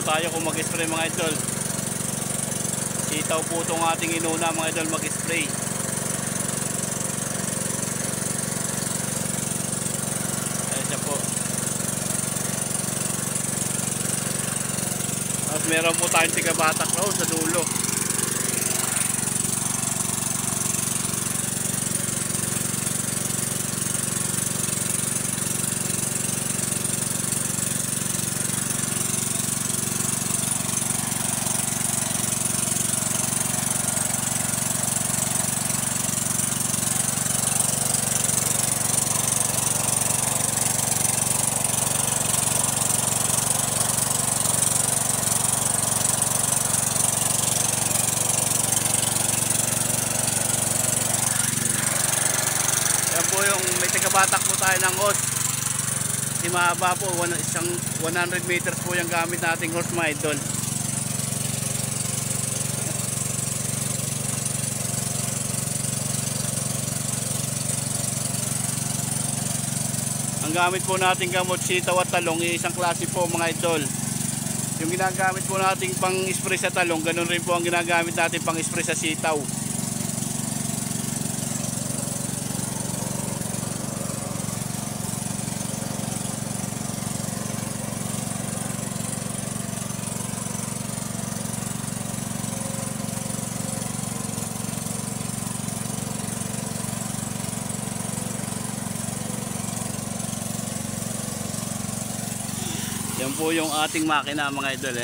tayo kung mag-spray mga idol. Sitaw po itong ating inuna mga idol mag-spray. Ayan siya po. At meron po tayong tigabatak raw sa dulo. Yan po yung may tagabatak po tayo ng hose. Kasi mahaba po, isang 100 meters po yung gamit nating hose mga idol. Ang gamit po nating gamot sitaw at talong, isang klase po mga idol. Yung ginagamit po nating pang spray sa talong, ganun rin po ang ginagamit natin pang spray sa sitaw. Yan po yung ating makina mga idol.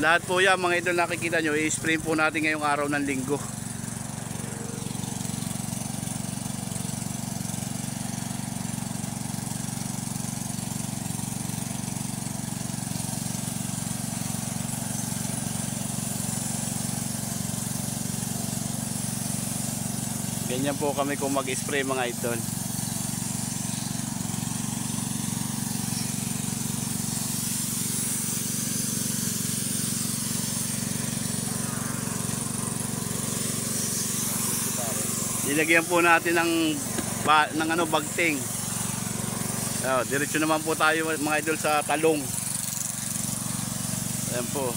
Lahat po yan mga idol, nakikita nyo, i-spray po natin ngayong araw ng linggo. Ganyan po kami kung mag-spray mga idol. Nilagyan po natin ng bagting. Diretso naman po tayo mga idol sa talong. Ayan po.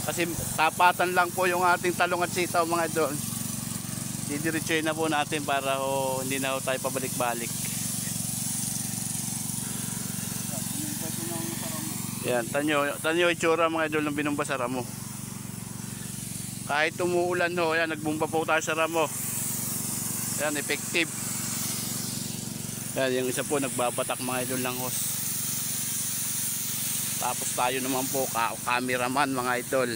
Kasi tapatan lang po yung ating talong at sitaw mga idol. Didiretsoin na po natin para hindi na tayo pabalik-balik. Yan, tanyo itsura mga idol ng binumba sa ramo. Kahit umuulan yan, nagbumba po tayo sa ramo. Yan, effective. Yan, yung isa po nagbabatak mga idol ng hose. Tapos tayo naman po cameraman mga idol.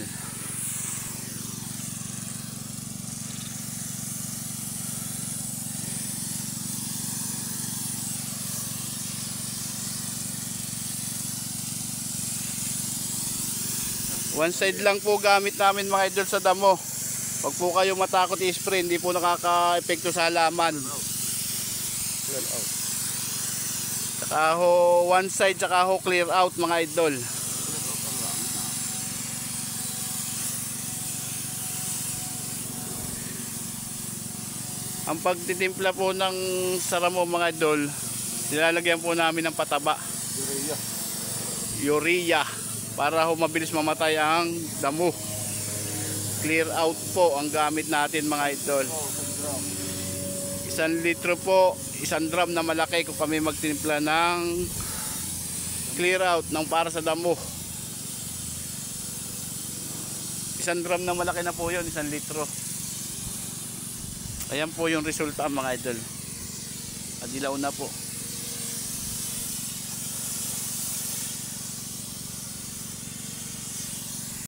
One side lang po gamit namin mga idol sa damo. Wag po kayo matakot i-spray, hindi po nakaka-epekto sa halaman. Saka ho one side, saka ho clear out mga idol. Ang pagtitimpla po ng saramo mga idol, nilalagyan po namin ng pataba. Urea. Para ho mabilis mamatay ang damo. Clear out po ang gamit natin mga idol. 1 litro po, 1 drum na malaki kung kami magtimpla ng clear out ng para sa damo. 1 drum na malaki na po yun, 1 litro. Ayan po yung resulta mga idol. Adilaw na po.